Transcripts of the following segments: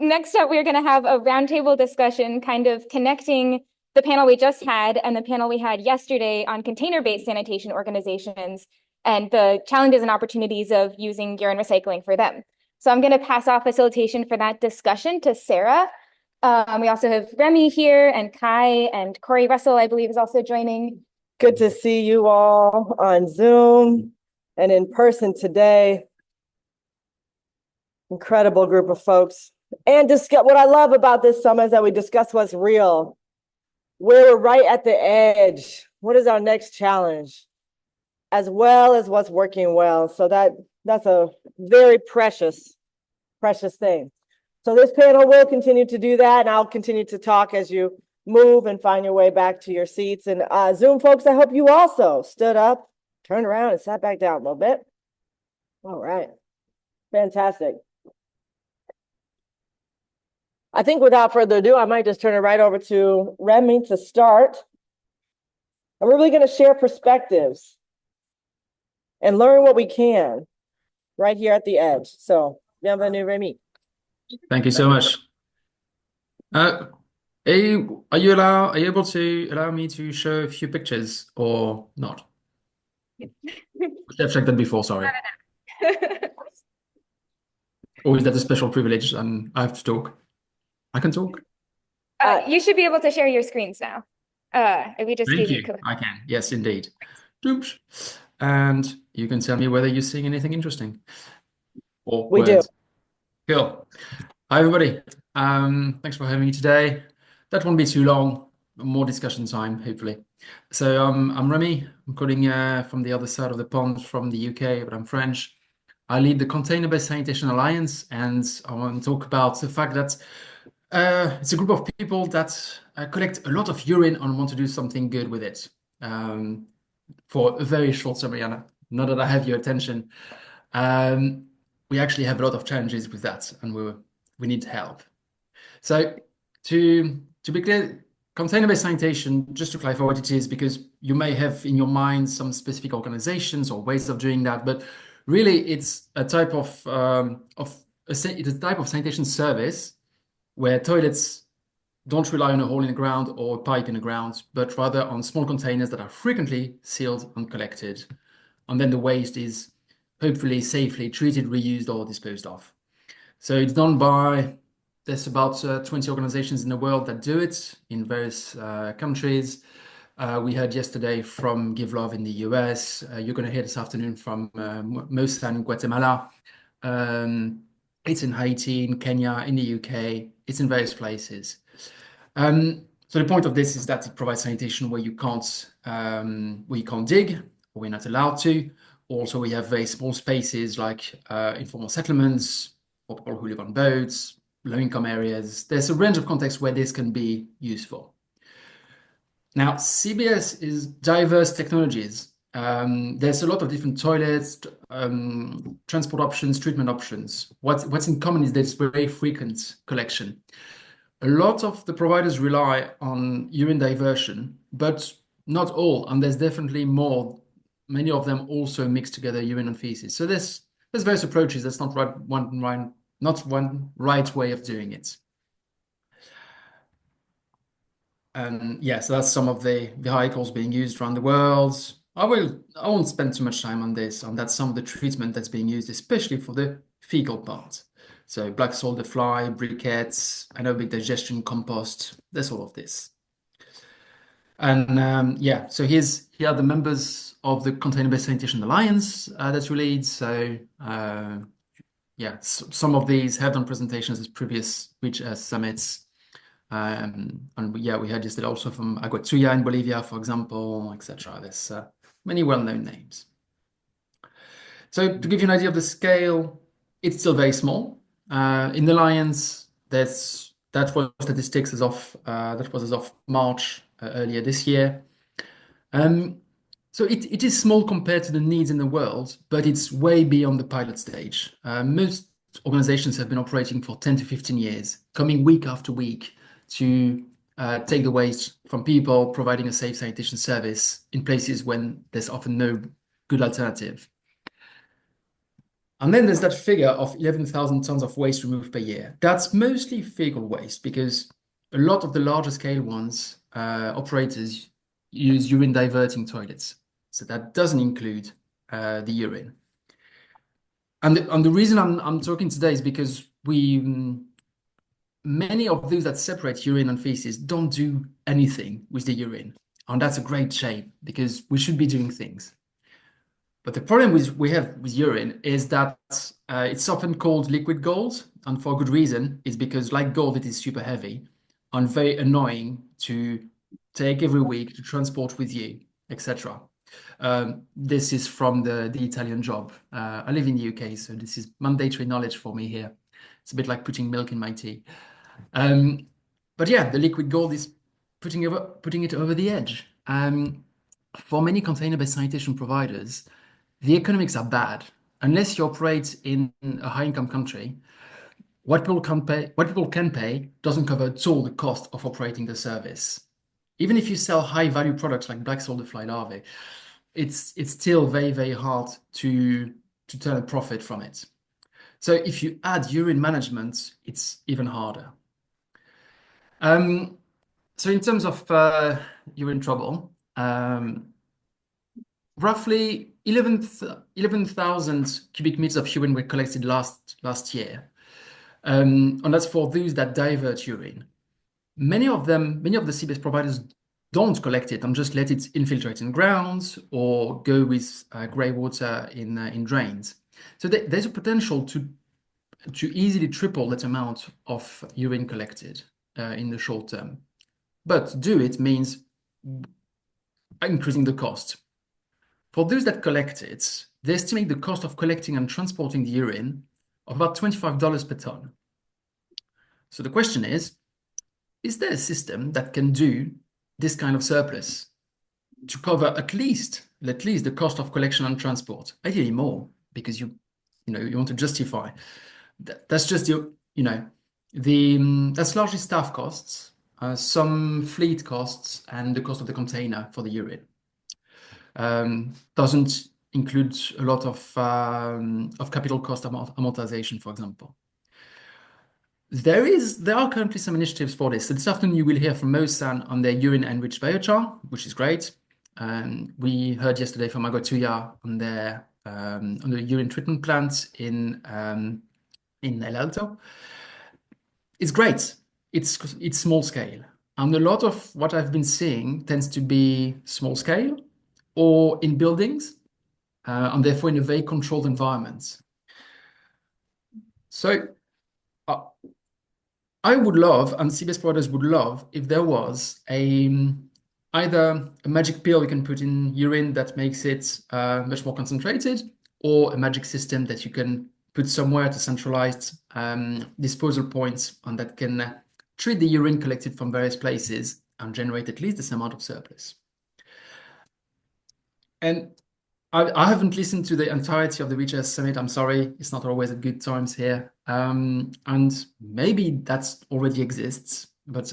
next up, we're going to have a roundtable discussion, kind of connecting the panel we just had and the panel we had yesterday on container-based sanitation organizations and the challenges and opportunities of using urine recycling for them. So I'm going to pass off facilitation for that discussion to Sarah. We also have Rémi here and Kai and Kory. Russel, I believe, is also joining. Good to see you all on Zoom and in person today. Incredible group of folks. And what I love about this summit is that we discuss what's real. We're right at the edge. What is our next challenge? As well as what's working well. So that's a very precious thing. So this panel will continue to do that, and I'll continue to talk as you move and find your way back to your seats. And Zoom folks, I hope you also stood up, turned around, and sat back down a little bit. All right. Fantastic. I think without further ado, I might just turn it right over to Rémi to start. And we're really going to share perspectives and learn what we can right here at the edge. So, bienvenue, Rémi. Thank you so much. Are you able to allow me to show a few pictures or not? I've checked that before, sorry. Or is that a special privilege and I have to talk? I can talk? You should be able to share your screens now. If we just Thank you. I can. Yes, indeed. Oops. And you can tell me whether you're seeing anything interesting. Or we do. Cool. Hi, everybody. Thanks for having me today. That won't be too long. More discussion time, hopefully. So I'm Rémi. I'm calling from the other side of the pond from the UK, but I'm French. I lead the Container-Based Sanitation Alliance, and I want to talk about the fact that it's a group of people that collect a lot of urine and want to do something good with it. For a very short summary, and now that I have your attention, we actually have a lot of challenges with that, and we need help. So to be clear, container-based sanitation, just to clarify what it is, because you may have in your mind some specific organizations or ways of doing that, but really it's a type of sanitation service where toilets don't rely on a hole in the ground or a pipe in the ground, but rather on small containers that are frequently sealed and collected. And then the waste is hopefully safely treated, reused, or disposed of. So it's done by, there's about 20 organizations in the world that do it in various countries. We heard yesterday from Give Love in the US. You're going to hear this afternoon from Mosan in Guatemala. It's in Haiti, in Kenya, in the UK. It's in various places. So the point of this is that it provides sanitation where you can't dig, or we're not allowed to. Also, we have very small spaces like informal settlements, for people who live on boats, low-income areas. There's a range of contexts where this can be useful. Now, CBS is diverse technologies. There's a lot of different toilets, transport options, treatment options. What's in common is there's very frequent collection. A lot of the providers rely on urine diversion, but not all, and there's definitely more. Many of them also mix together urine and feces. So there's various approaches. That's not one right way of doing it. And yeah, so that's some of the vehicles being used around the world. I won't spend too much time on this, and that's some of the treatment that's being used, especially for the fecal part. So black soldier fly, briquettes, anaerobic digestion, compost, there's all of this. And yeah, so here are the members of the Container-Based Sanitation Alliance that we lead. So yeah, some of these have done presentations at previous REACH summits. And yeah, we had yesterday also from Aguatuya in Bolivia, for example, etc. There's many well-known names. So to give you an idea of the scale, it's still very small. In the Alliance, that was statistics as of March earlier this year. So it is small compared to the needs in the world, but it's way beyond the pilot stage. Most organizations have been operating for 10 to 15 years, coming week after week to take the waste from people, providing a safe sanitation service in places when there's often no good alternative. And then there's that figure of 11,000 tons of waste removed per year. That's mostly fecal waste because a lot of the larger scale ones, operators use urine diverting toilets. So that doesn't include the urine. And the reason I'm talking today is because many of those that separate urine and feces don't do anything with the urine. And that's a great shame because we should be doing things. But the problem we have with urine is that it's often called liquid gold, and for good reason. It's because, like gold, it is super heavy and very annoying to take every week to transport with you, etc. This is from the Italian job. I live in the UK, so this is mandatory knowledge for me here. It's a bit like putting milk in my tea. But yeah, the liquid gold is putting it over the edge. For many container-based sanitation providers, the economics are bad. Unless you operate in a high-income country, what people can pay doesn't cover at all the cost of operating the service. Even if you sell high-value products like black soldier fly larvae, it's still very, very hard to turn a profit from it. So if you add urine management, it's even harder. So in terms of urine trouble, roughly 11,000 cubic meters of urine were collected last year. And that's for those that divert urine. Many of the CBS providers don't collect it and just let it infiltrate in grounds or go with grey water in drains. So there's a potential to easily triple that amount of urine collected in the short term. But to do it means increasing the cost. For those that collect it, they estimate the cost of collecting and transporting the urine of about $25 per ton. So the question is there a system that can do this kind of surplus to cover at least the cost of collection and transport? Ideally more, because you want to justify. That's just that's largely staff costs, some fleet costs, and the cost of the container for the urine. Doesn't include a lot of capital cost amortization, for example. There are currently some initiatives for this. So this afternoon you will hear from Mosan on their urine enriched biochar, which is great. We heard yesterday from Agotuya on the urine treatment plant in El Alto. It's great. It's small scale, and a lot of what I've been seeing tends to be small scale or in buildings, and therefore in a very controlled environment. So I would love, and CBS providers would love, if there was either a magic pill you can put in urine that makes it much more concentrated, or a magic system that you can put somewhere to centralized disposal points, and that can treat the urine collected from various places and generate at least this amount of surplus. And I haven't listened to the entirety of the WeChat Summit. I'm sorry, it's not always at good times here. And maybe that already exists, but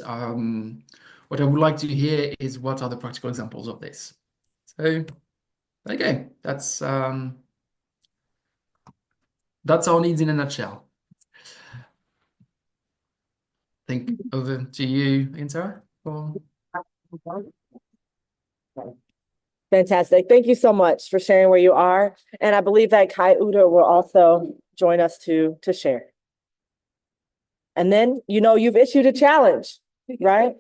what I would like to hear is what are the practical examples of this. So, okay, that's our needs in a nutshell. I think over to you, Sarah. Fantastic. Thank you so much for sharing where you are. And I believe that Kai Udert will also join us to share. And then, you've issued a challenge, right?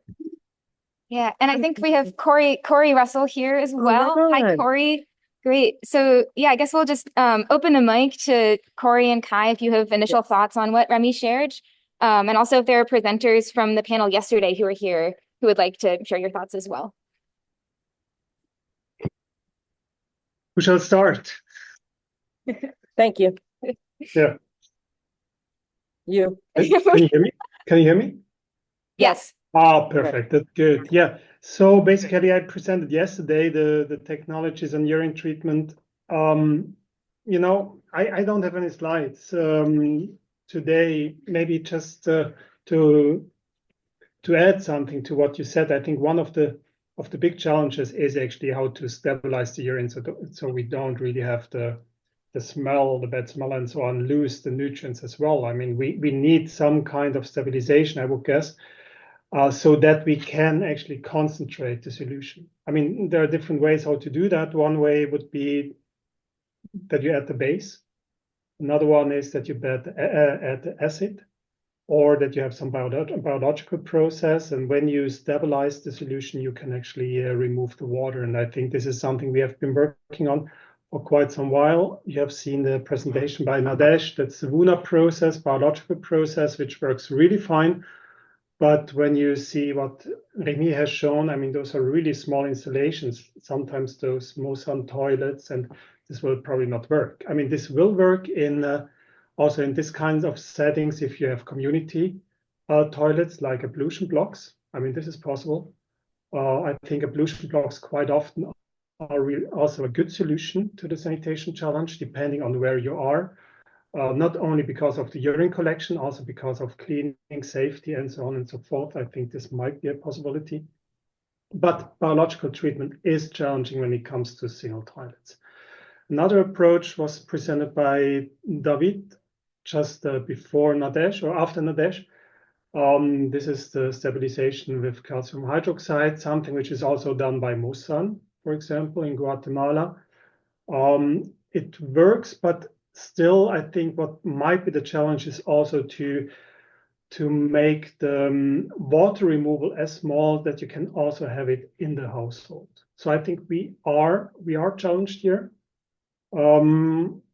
Yeah, and I think we have Kory Russel here as well. Hi, Kory. Great. So yeah, I guess we'll just open the mic to Kory and Kai if you have initial thoughts on what Rémi shared. And also if there are presenters from the panel yesterday who are here who would like to share your thoughts as well. Who shall start? Thank you. Yeah. You. Can you hear me? Can you hear me? Yes. Oh, perfect. That's good. Yeah. So basically, I presented yesterday the technologies on urine treatment. I don't have any slides today. Maybe just to add something to what you said. I think one of the big challenges is actually how to stabilize the urine, so we don't really have the the smell, the bad smell and so on, lose the nutrients as well. I mean, we need some kind of stabilization, I would guess, so that we can actually concentrate the solution. I mean, there are different ways how to do that. One way would be that you add the base. Another one is that you add the acid, or that you have some biological process. And when you stabilize the solution, you can actually remove the water. And I think this is something we have been working on for quite some while. You have seen the presentation by Nadesh. That's the WUNA process, biological process, which works really fine. But when you see what Rémi has shown, I mean, those are really small installations, sometimes those Mosan toilets, and this will probably not work. I mean, this will work in also in this kind of settings if you have community toilets like ablution blocks. I mean, this is possible. I think ablution blocks quite often are also a good solution to the sanitation challenge, depending on where you are. Not only because of the urine collection, also because of cleaning, safety, and so on and so forth. I think this might be a possibility. But biological treatment is challenging when it comes to single toilets. Another approach was presented by David just before Nadesh or after Nadesh. This is the stabilization with calcium hydroxide, something which is also done by Mosan, for example, in Guatemala. It works, but still, I think what might be the challenge is also to make the water removal as small that you can also have it in the household. So I think we are challenged here.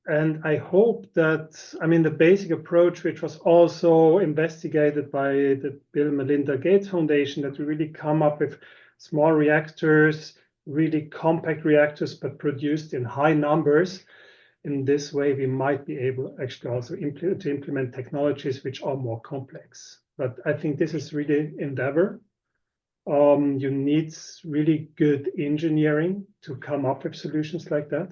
And I hope that, I mean, the basic approach, which was also investigated by the Bill and Melinda Gates Foundation, that we really come up with small reactors, really compact reactors, but produced in high numbers. In this way, we might be able actually also to implement technologies which are more complex. But I think this is really endeavor. You need really good engineering to come up with solutions like that.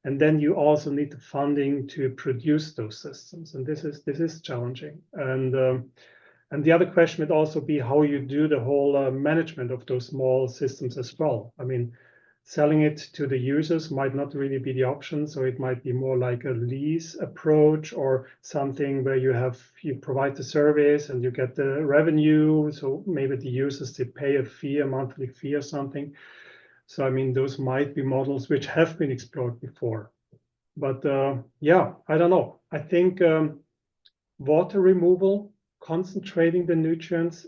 And then you also need the funding to produce those systems. And this is challenging. And the other question would also be how you do the whole management of those small systems as well. I mean, selling it to the users might not really be the option. So it might be more like a lease approach or something where you provide the service and you get the revenue. So maybe the users, they pay a fee, a monthly fee or something. So, I mean, those might be models which have been explored before. But yeah, I don't know. I think water removal, concentrating the nutrients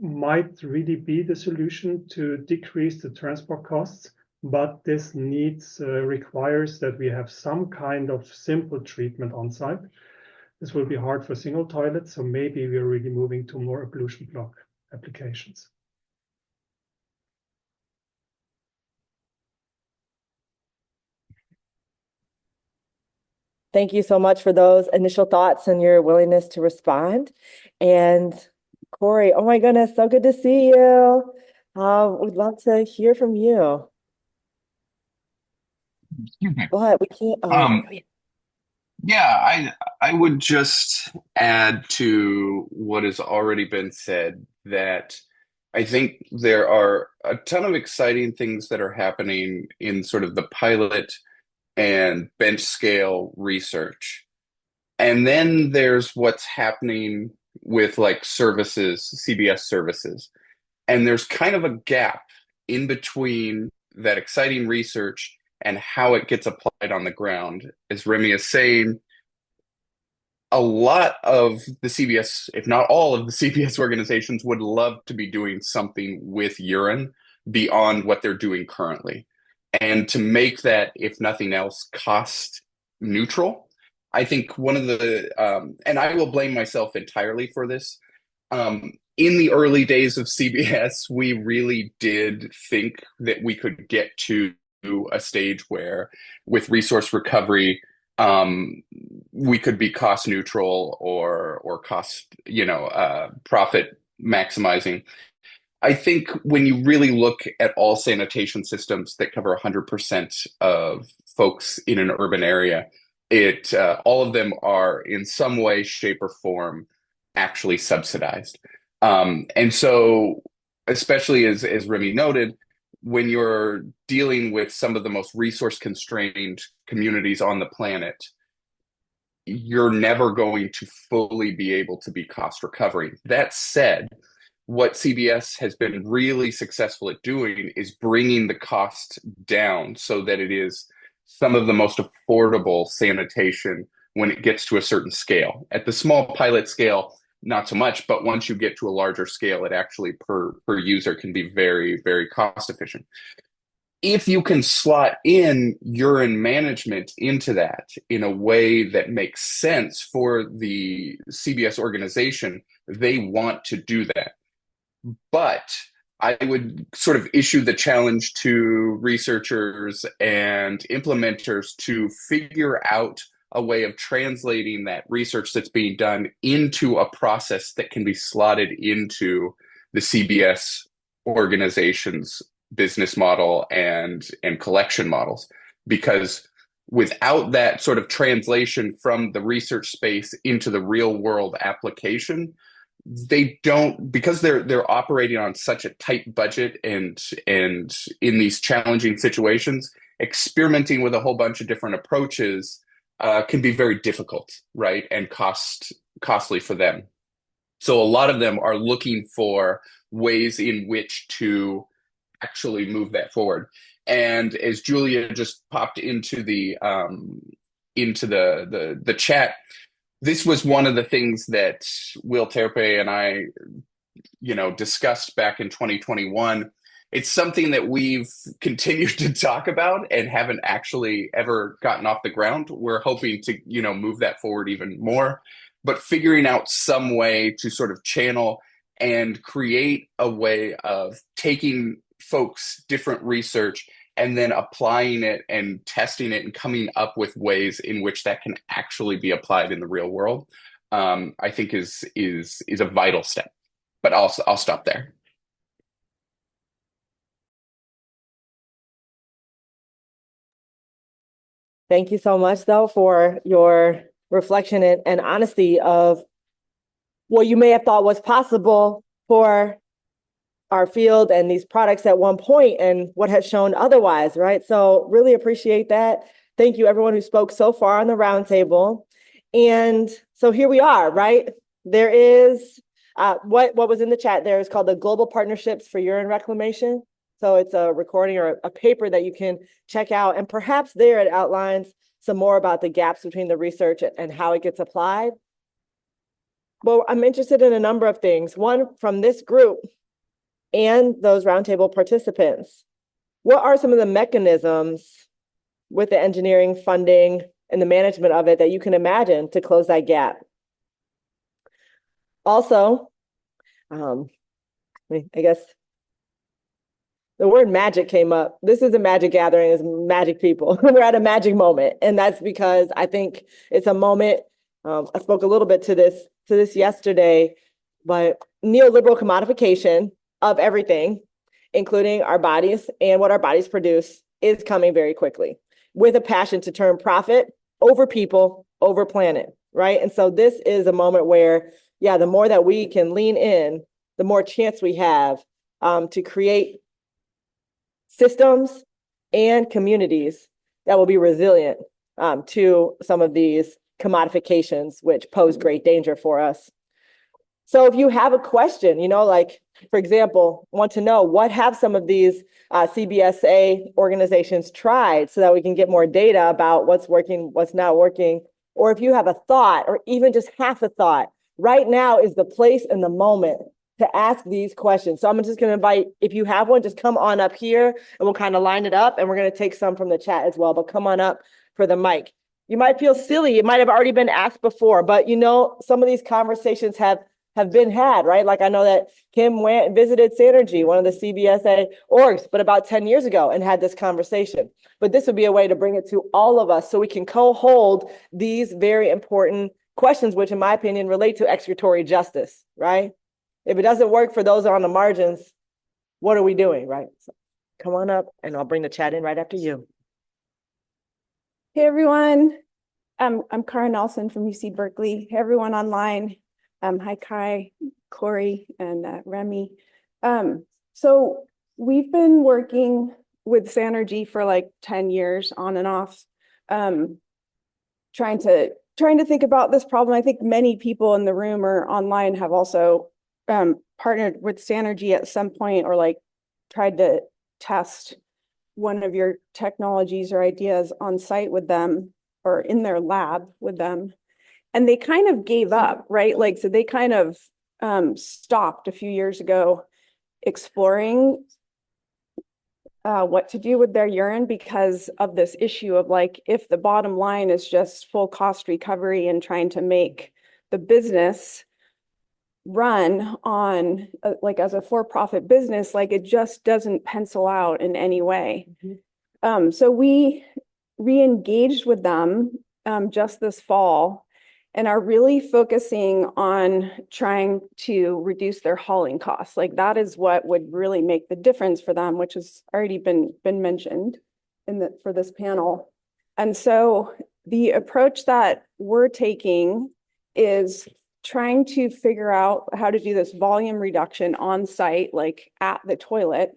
might really be the solution to decrease the transport costs. But this requires that we have some kind of simple treatment on site. This will be hard for single toilets. So maybe we're really moving to more ablution block applications. Thank you so much for those initial thoughts and your willingness to respond. And Kory, oh my goodness, so good to see you. We'd love to hear from you. Excuse me. What? We can't. Yeah, I would just add to what has already been said that I think there are a ton of exciting things that are happening in sort of the pilot and bench scale research. And then there's what's happening with like services, CBS services. And there's kind of a gap in between that exciting research and how it gets applied on the ground. As Rémi is saying, a lot of the CBS, if not all of the CBS organizations, would love to be doing something with urine beyond what they're doing currently. And to make that, if nothing else, cost neutral, I think one of the, and I will blame myself entirely for this. In the early days of CBS, we really did think that we could get to a stage where, with resource recovery, we could be cost neutral or cost, profit maximizing. I think when you really look at all sanitation systems that cover 100% of folks in an urban area, all of them are in some way, shape, or form actually subsidized. And so, especially as Rémi noted, when you're dealing with some of the most resource constrained communities on the planet, you're never going to fully be able to be cost recovering. That said, what CBS has been really successful at doing is bringing the cost down so that it is some of the most affordable sanitation when it gets to a certain scale. At the small pilot scale, not so much, but once you get to a larger scale, it actually per user can be very, very cost efficient. If you can slot in urine management into that in a way that makes sense for the CBS organization, they want to do that. But I would sort of issue the challenge to researchers and implementers to figure out a way of translating that research that's being done into a process that can be slotted into the CBS organization's business model and collection models. Because without that sort of translation from the research space into the real world application, they don't, because they're operating on such a tight budget and in these challenging situations, experimenting with a whole bunch of different approaches can be very difficult, right? And costly for them. So a lot of them are looking for ways in which to actually move that forward. And as Julia just popped into the chat, this was one of the things that Will Terpe and I, discussed back in 2021. It's something that we've continued to talk about and haven't actually ever gotten off the ground. We're hoping to, move that forward even more, but figuring out some way to sort of channel and create a way of taking folks' different research and then applying it and testing it and coming up with ways in which that can actually be applied in the real world, I think is a vital step. But I'll stop there. Thank you so much, though, for your reflection and honesty of what you may have thought was possible for our field and these products at one point and what has shown otherwise, right? So really appreciate that. Thank you, everyone who spoke so far on the roundtable. And so here we are, right? There is what was in the chat there is called the Global Partnerships for Urine Reclamation. So it's a recording or a paper that you can check out. And perhaps there it outlines some more about the gaps between the research and how it gets applied. Well, I'm interested in a number of things. One, from this group and those roundtable participants, what are some of the mechanisms with the engineering funding and the management of it that you can imagine to close that gap? Also, I guess the word magic came up. This is a magic gathering, it's magic people. We're at a magic moment. And that's because I think it's a moment, I spoke a little bit to this yesterday, but neoliberal commodification of everything, including our bodies and what our bodies produce, is coming very quickly with a passion to turn profit over people, over planet, right? And so this is a moment where, the more that we can lean in, the more chance we have to create systems and communities that will be resilient to some of these commodifications, which pose great danger for us. So if you have a question, like, for example, want to know what have some of these CBSA organizations tried so that we can get more data about what's working, what's not working, or if you have a thought or even just half a thought, right now is the place and the moment to ask these questions. So I'm just going to invite, if you have one, just come on up here and we'll kind of line it up, and we're going to take some from the chat as well, but come on up for the mic. You might feel silly. It might have already been asked before, but some of these conversations have been had, right? Like I know that Kim went and visited Synergy, one of the CBSA orgs, but about 10 years ago, and had this conversation. But this would be a way to bring it to all of us so we can co-hold these very important questions, which in my opinion relate to executory justice, right? If it doesn't work for those on the margins, what are we doing, right? So come on up and I'll bring the chat in right after you. Hey everyone, I'm Cara Nelson from UC Berkeley. Hey everyone online. Hi Kai, Kory, and Rémi. So we've been working with Sanergy for like 10 years on and off, trying to think about this problem. I think many people in the room or online have also partnered with Sanergy at some point, or like tried to test one of your technologies or ideas on site with them or in their lab with them. And they kind of gave up, right? Like, so they kind of stopped a few years ago exploring what to do with their urine because of this issue of like, if the bottom line is just full cost recovery and trying to make the business run on like as a for-profit business, like it just doesn't pencil out in any way. So we re-engaged with them just this fall and are really focusing on trying to reduce their hauling costs. Like that is what would really make the difference for them, which has already been mentioned for this panel. And so the approach that we're taking is trying to figure out how to do this volume reduction on site, like at the toilet,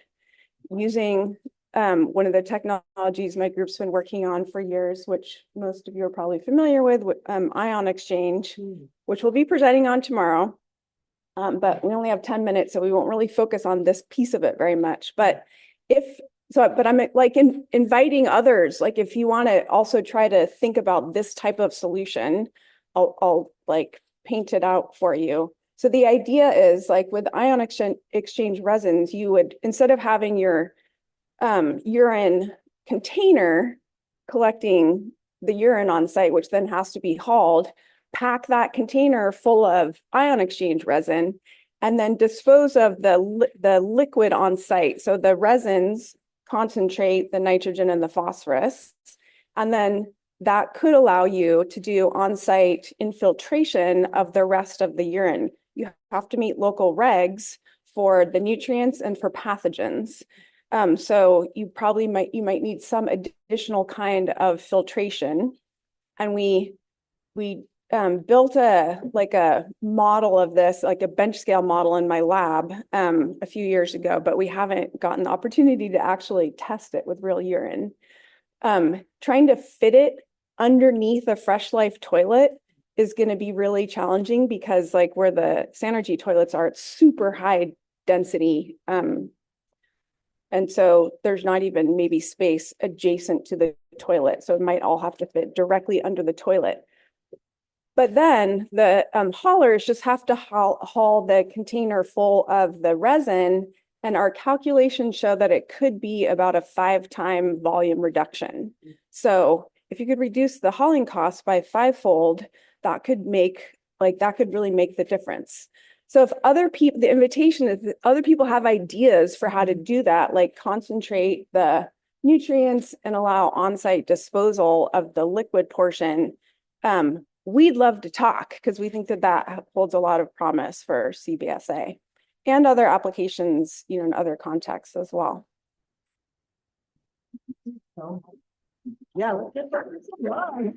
using one of the technologies my group's been working on for years, which most of you are probably familiar with ion exchange, which we'll be presenting on tomorrow. But we only have 10 minutes, so we won't really focus on this piece of it very much. But but I'm like inviting others, like if you want to also try to think about this type of solution, I'll like paint it out for you. So the idea is like with ion exchange resins, you would, instead of having your urine container collecting the urine on site, which then has to be hauled, pack that container full of ion exchange resin, and then dispose of the liquid on site. So the resins concentrate the nitrogen and the phosphorus, and then that could allow you to do on-site infiltration of the rest of the urine. You have to meet local regs for the nutrients and for pathogens. So you might need some additional kind of filtration. And we built a model of this, like a bench scale model in my lab a few years ago, but we haven't gotten the opportunity to actually test it with real urine. Trying to fit it underneath a Fresh Life toilet is going to be really challenging because like where the Sanergy toilets are, it's super high density. And so there's not even maybe space adjacent to the toilet. So it might all have to fit directly under the toilet. But then the haulers just have to haul the container full of the resin. And our calculations show that it could be about a 5-time volume reduction. So if you could reduce the hauling costs by 5-fold, that could really make the difference. So if other people, the invitation is that other people have ideas for how to do that, like concentrate the nutrients and allow on-site disposal of the liquid portion, we'd love to talk because we think that that holds a lot of promise for CBSA and other applications, in other contexts as well. Yeah, let's get that.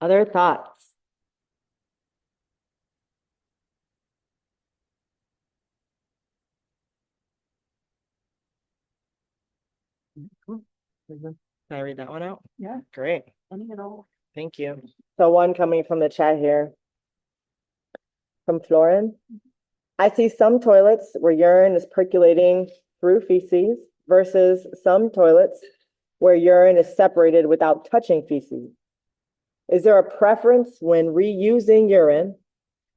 Other thoughts? Cool. Can I read that one out? Yeah. Great. Thank you. So one coming from the chat here. From Florin. I see some toilets where urine is percolating through feces versus some toilets where urine is separated without touching feces. Is there a preference when reusing urine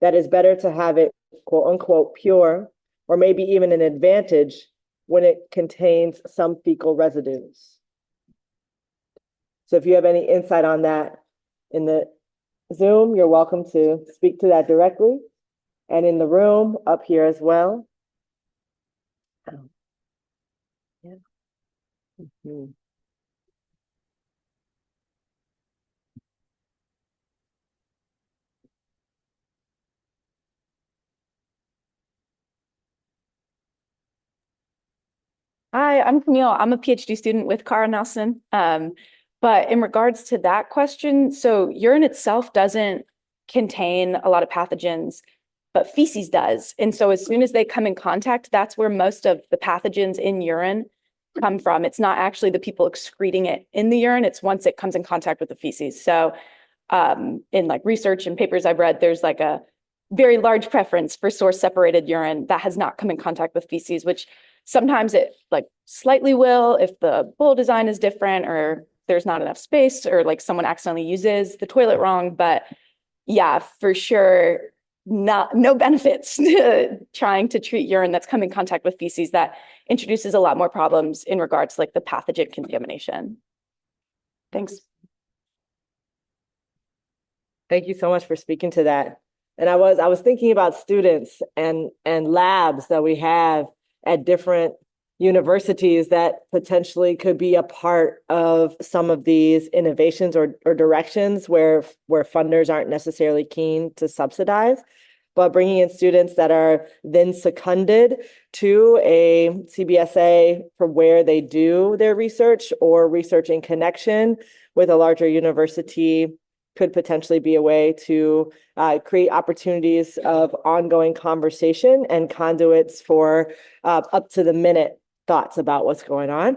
that is better to have it quote unquote pure, or maybe even an advantage when it contains some fecal residues? So if you have any insight on that in the Zoom, you're welcome to speak to that directly. And in the room up here as well. Yeah. Mm-hmm. Hi, I'm Camille. I'm a PhD student with Cara Nelson. But in regards to that question, so urine itself doesn't contain a lot of pathogens, but feces does. And so as soon as they come in contact, that's where most of the pathogens in urine come from. It's not actually the people excreting it in the urine, it's once it comes in contact with the feces. So in like research and papers I've read, there's like a very large preference for source separated urine that has not come in contact with feces, which sometimes it like slightly will if the bowl design is different or there's not enough space or like someone accidentally uses the toilet wrong. But yeah, for sure, no benefits to trying to treat urine that's come in contact with feces. That introduces a lot more problems in regards to like the pathogen contamination. Thanks. Thank you so much for speaking to that. And I was thinking about students and labs that we have at different universities that potentially could be a part of some of these innovations or directions where funders aren't necessarily keen to subsidize, but bringing in students that are then seconded to a CBSA for where they do their research or research in connection with a larger university could potentially be a way to create opportunities of ongoing conversation and conduits for up to the minute thoughts about what's going on.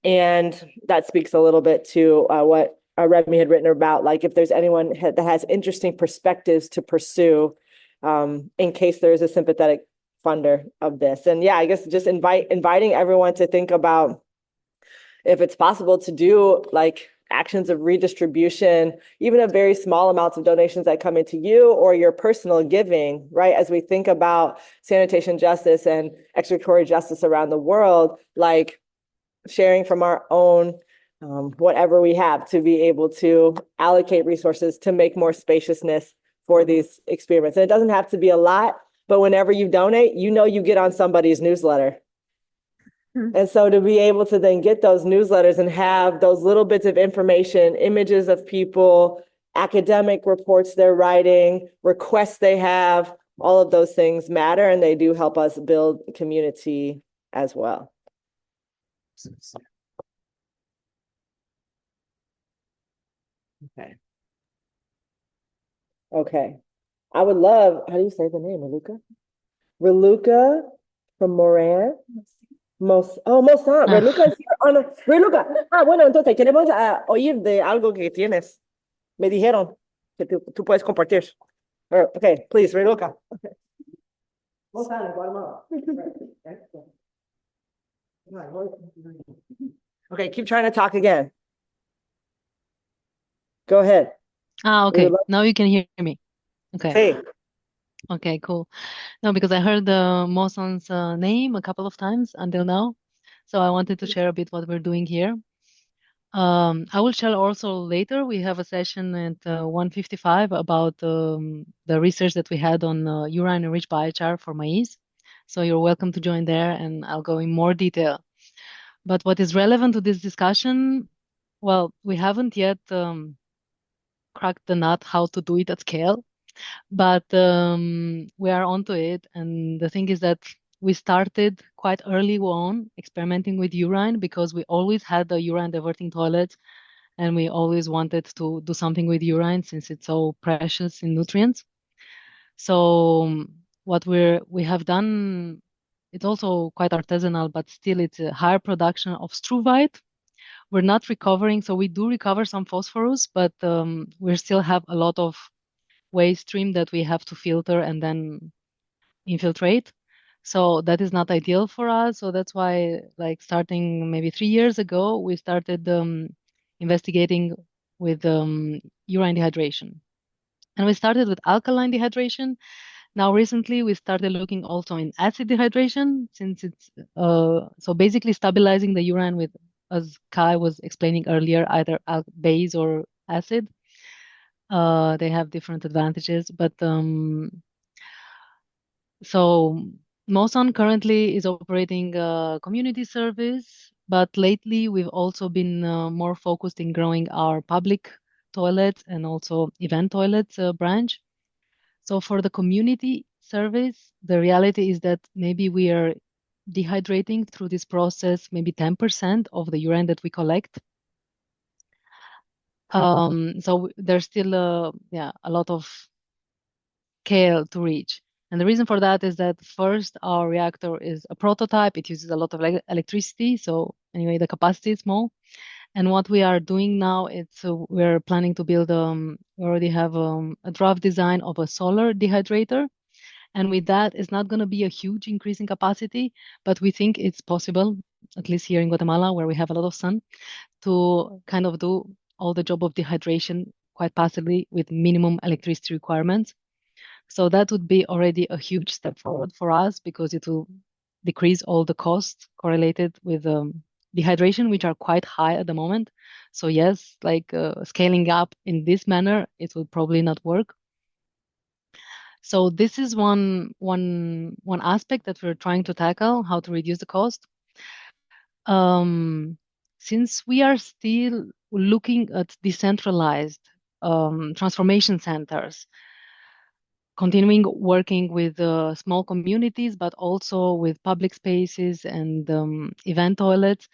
And that speaks a little bit to what Rémi had written about, like if there's anyone that has interesting perspectives to pursue in case there is a sympathetic funder of this. And yeah, I guess just inviting everyone to think about if it's possible to do like actions of redistribution, even of very small amounts of donations that come into you or your personal giving, right? As we think about sanitation justice and extracurricular justice around the world, like sharing from our own whatever we have to be able to allocate resources to make more spaciousness for these experiments. And it doesn't have to be a lot, but whenever you donate, you get on somebody's newsletter. And so to be able to then get those newsletters and have those little bits of information, images of people, academic reports they're writing, requests they have, all of those things matter, and they do help us build community as well. Okay. I would love, how do you say the name, Raluca? Raluca from Moran. Mosan, Raluca is here on Raluca. Bueno, entonces queremos oír de algo que tienes. Me dijeron que tú puedes compartir. Okay, please, Raluca. Okay, keep trying to talk again. Go ahead. Okay. Now you can hear me. Okay. Hey. Okay, cool. No, because I heard Mosan's name a couple of times until now. So I wanted to share a bit what we're doing here. I will share also later. We have a session at 1:55 about the research that we had on urine-enriched biochar for maize. So you're welcome to join there and I'll go in more detail. But what is relevant to this discussion, well, we haven't yet cracked the nut how to do it at scale. But we are onto it. And the thing is that we started quite early on experimenting with urine because we always had the urine diverting toilet and we always wanted to do something with urine since it's so precious in nutrients. So what we have done, it's also quite artisanal, but still it's a higher production of struvite. We're not recovering, so we do recover some phosphorus, but we still have a lot of waste stream that we have to filter and then infiltrate. So that is not ideal for us. So that's why, like starting maybe 3 years ago, we started investigating with urine dehydration. And we started with alkaline dehydration. Now recently we started looking also in acid dehydration, since it's so basically stabilizing the urine with, as Kai was explaining earlier, either base or acid. They have different advantages, but so Mosan currently is operating a community service, but lately we've also been more focused in growing our public toilets and also event toilets branch. So for the community service, the reality is that maybe we are dehydrating through this process maybe 10% of the urine that we collect. So there's still a lot of scale to reach. And the reason for that is that first, our reactor is a prototype. It uses a lot of electricity. So anyway, the capacity is small. And what we are doing now is we're planning to build, we already have a draft design of a solar dehydrator. And with that, it's not going to be a huge increase in capacity, but we think it's possible, at least here in Guatemala, where we have a lot of sun, to kind of do all the job of dehydration quite passively with minimum electricity requirements. So that would be already a huge step forward for us because it will decrease all the costs correlated with dehydration, which are quite high at the moment. So yes, like scaling up in this manner, it will probably not work. So this is one aspect that we're trying to tackle, how to reduce the cost. Since we are still looking at decentralized transformation centers, continuing working with small communities, but also with public spaces and event toilets.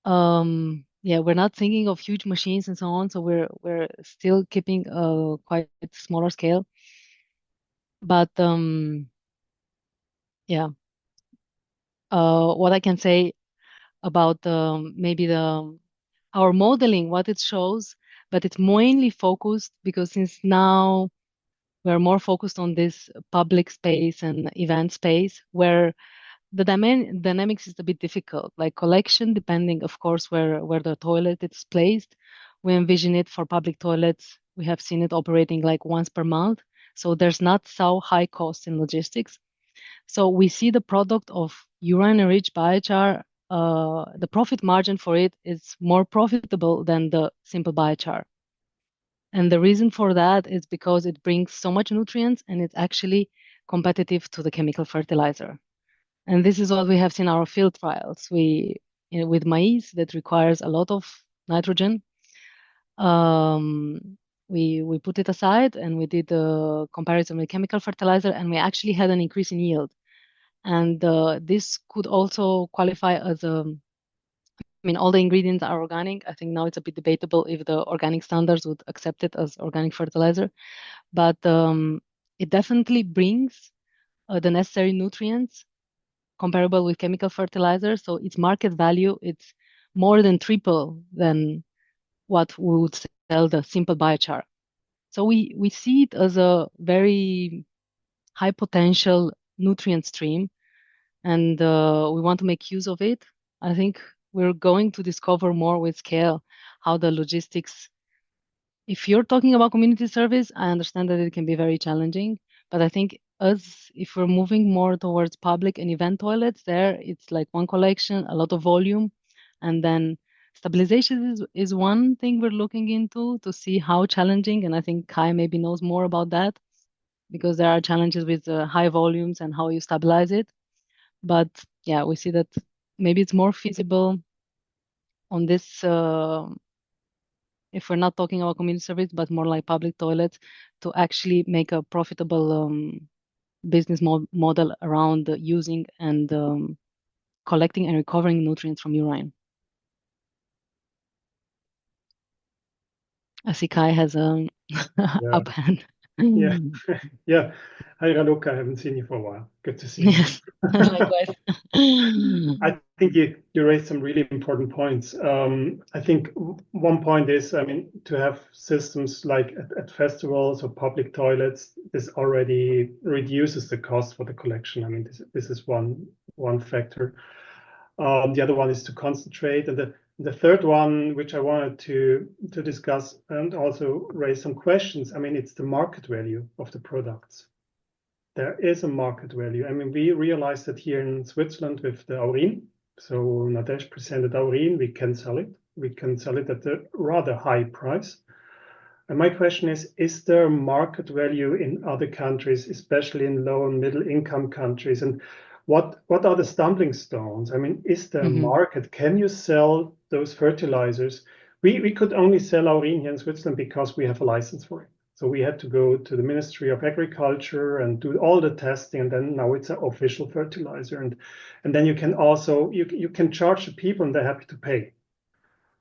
Yeah, we're not thinking of huge machines and so on, so we're still keeping a quite smaller scale. But yeah, what I can say about maybe our modeling, what it shows, but it's mainly focused because since now we're more focused on this public space and event space where the dynamics is a bit difficult, like collection, depending, of course, where the toilet is placed. We envision it for public toilets. We have seen it operating like once per month. So there's not so high cost in logistics. So we see the product of urine-enriched biochar, the profit margin for it is more profitable than the simple biochar. And the reason for that is because it brings so much nutrients and it's actually competitive to the chemical fertilizer. And this is what we have seen in our field trials. With maize that requires a lot of nitrogen, we put it aside and we did a comparison with chemical fertilizer, and we actually had an increase in yield. And this could also qualify as I mean, all the ingredients are organic. I think now it's a bit debatable if the organic standards would accept it as organic fertilizer, but it definitely brings the necessary nutrients comparable with chemical fertilizer. So its market value, it's more than triple than what we would sell the simple biochar. So we see it as a very high potential nutrient stream, and we want to make use of it. I think we're going to discover more with scale how the logistics. If you're talking about community service, I understand that it can be very challenging, but I think if we're moving more towards public and event toilets, there it's like one collection, a lot of volume, and then stabilization is one thing we're looking into to see how challenging, and I think Kai maybe knows more about that because there are challenges with high volumes and how you stabilize it. But yeah, we see that maybe it's more feasible on this if we're not talking about community service, but more like public toilets, to actually make a profitable business model around using and collecting and recovering nutrients from urine. I see Kai has a up hand. Yeah. Yeah. Hi, Raluca. I haven't seen you for a while. Good to see you. Yes, likewise. I think you raised some really important points. I think one point is, I mean, to have systems like at festivals or public toilets, this already reduces the cost for the collection. I mean, this is one factor. The other one is to concentrate, and the third one, which I wanted to discuss and also raise some questions. I mean, it's the market value of the products. There is a market value. I mean, we realized that here in Switzerland with the Urine. So Nadesh presented Urine, we can sell it. We can sell it at a rather high price. And my question is there market value in other countries, especially in low and middle income countries? And what are the stumbling stones? I mean, is there a market? Can you sell those fertilizers? We could only sell Urine here in Switzerland because we have a license for it. So we had to go to the Ministry of Agriculture and do all the testing, and then now it's an official fertilizer. And then you can also you can charge the people, and they're happy to pay.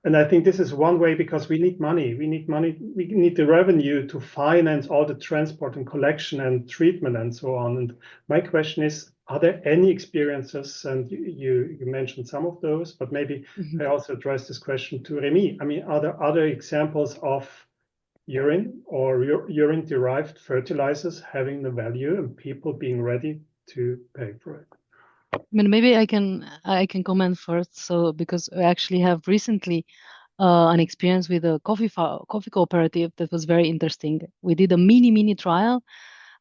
And I think this is one way, because we need money. We need the revenue to finance all the transport and collection and treatment and so on. And my question is, are there any experiences, and you mentioned some of those, but maybe I also address this question to Rémi. I mean, are there other examples of urine or urine-derived fertilizers having the value and people being ready to pay for it? I mean, maybe I can comment first. So because I actually have recently an experience with a coffee cooperative that was very interesting. We did a mini trial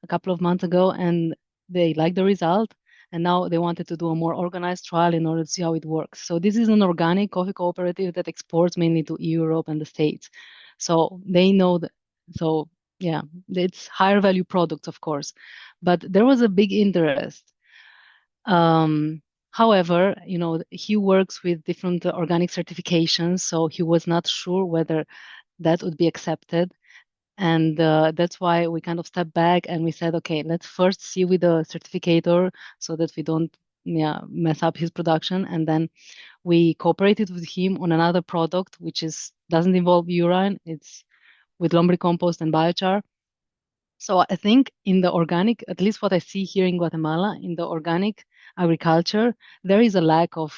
a couple of months ago, and they liked the result. And now they wanted to do a more organized trial in order to see how it works. So this is an organic coffee cooperative that exports mainly to Europe and the States. So they know that. So yeah, it's higher value products, of course, but there was a big interest. However, he works with different organic certifications, so he was not sure whether that would be accepted. And that's why we kind of stepped back and we said, okay, let's first see with the certificator so that we don't mess up his production. And then we cooperated with him on another product, which doesn't involve urine. It's with lombricompost and biochar. So I think in the organic, at least what I see here in Guatemala, in the organic agriculture, there is a lack of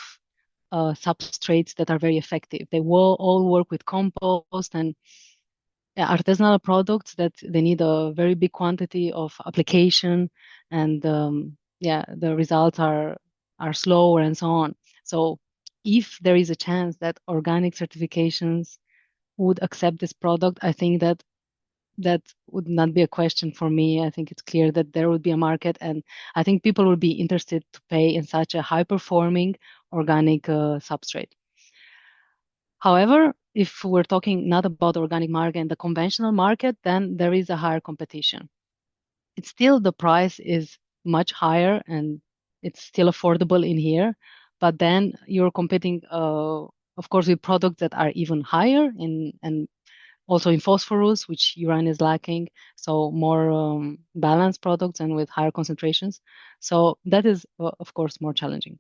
substrates that are very effective. They will all work with compost and artisanal products that they need a very big quantity of application, and the results are slower and so on. So if there is a chance that organic certifications would accept this product, I think that would not be a question for me. I think it's clear that there would be a market, and I think people would be interested to pay in such a high-performing organic substrate. However, if we're talking not about the organic market and the conventional market, then there is a higher competition. It's still, the price is much higher and it's still affordable in here, but then you're competing, of course, with products that are even higher and also in phosphorus, which urine is lacking, so more balanced products and with higher concentrations. So that is, of course, more challenging.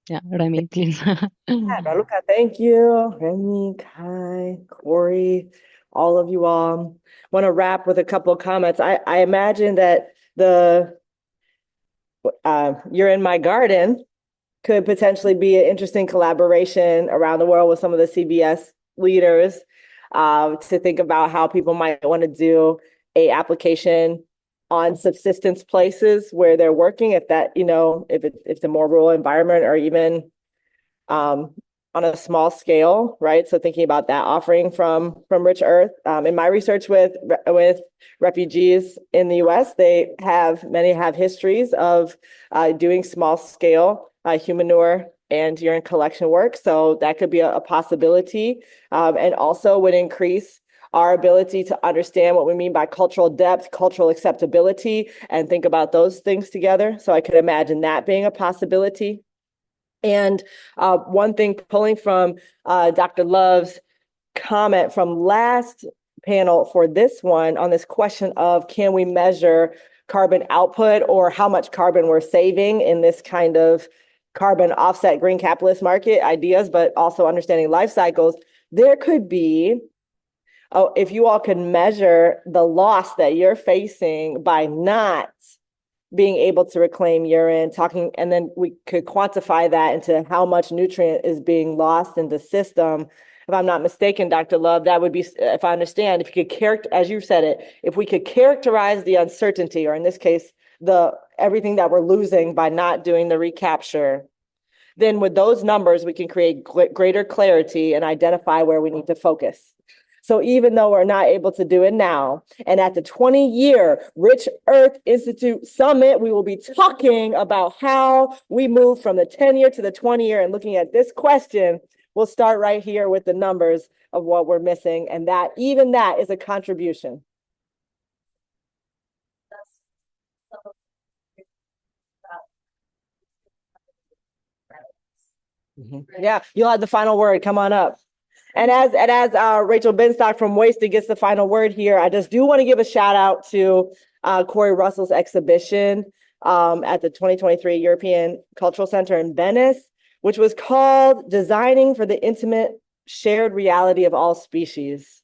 Yeah, Rémi, please. Yeah, Raluca, thank you. Rémi, Kai, Kory, all of you all. Want to wrap with a couple of comments. I imagine that You're in My Garden could potentially be an interesting collaboration around the world with some of the CBS leaders to think about how people might want to do a application on subsistence places where they're working, if that, if it's a more rural environment, or even on a small scale, right? So thinking about that offering from Rich Earth. In my research with refugees in the US, many have histories of doing small scale human manure and urine collection work. So that could be a possibility, and also would increase our ability to understand what we mean by cultural depth, cultural acceptability, and think about those things together. So I could imagine that being a possibility. And one thing, pulling from Dr. Love's comment from last panel for this one on this question of, can we measure carbon output or how much carbon we're saving in this kind of carbon offset green capitalist market ideas, but also understanding life cycles? There could be, if you all could measure the loss that you're facing by not being able to reclaim urine, and then we could quantify that into how much nutrient is being lost in the system. If I'm not mistaken, Dr. Love, that would be, if I understand, if you could as you said it, if we could characterize the uncertainty, or in this case, everything that we're losing by not doing the recapture, then with those numbers, we can create greater clarity and identify where we need to focus. So even though we're not able to do it now, and at the 20-year Rich Earth Institute Summit, we will be talking about how we move from the 10-year to the 20-year and looking at this question. We'll start right here with the numbers of what we're missing, and that even that is a contribution. Yeah, you'll have the final word. Come on up. And as Rachel Benstock from Wasted gets the final word here, I just do want to give a shout out to Kory Russell's exhibition. at the 2023 European Cultural Center in Venice, which was called Designing for the Intimate Shared Reality of All Species.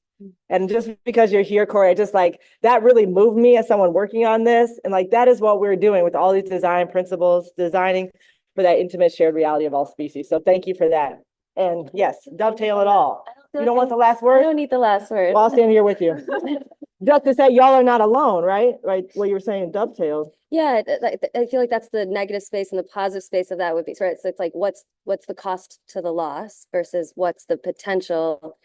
And just because you're here, Kory, I just like, that really moved me as someone working on this. And like, that is what we're doing with all these design principles, designing for that intimate shared reality of all species. So thank you for that. And yes, dovetail it all. You don't want the last word? I don't need the last word. Well, I'll stand here with you. Just to say, y'all are not alone, right? Right, what you were saying, dovetails. Yeah, I feel like that's the negative space, and the positive space of that would be, right? So it's like, what's the cost to the loss versus what's the potential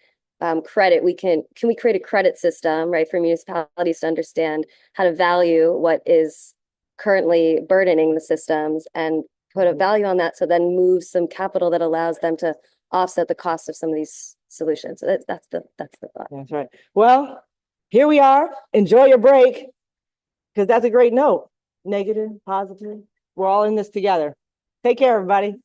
credit can we create a credit system, right, for municipalities to understand how to value what is currently burdening the systems and put a value on that, so then move some capital that allows them to offset the cost of some of these solutions. So that's the thought. That's right. Well, here we are. Enjoy your break, because that's a great note. Negative, positive. We're all in this together. Take care, everybody.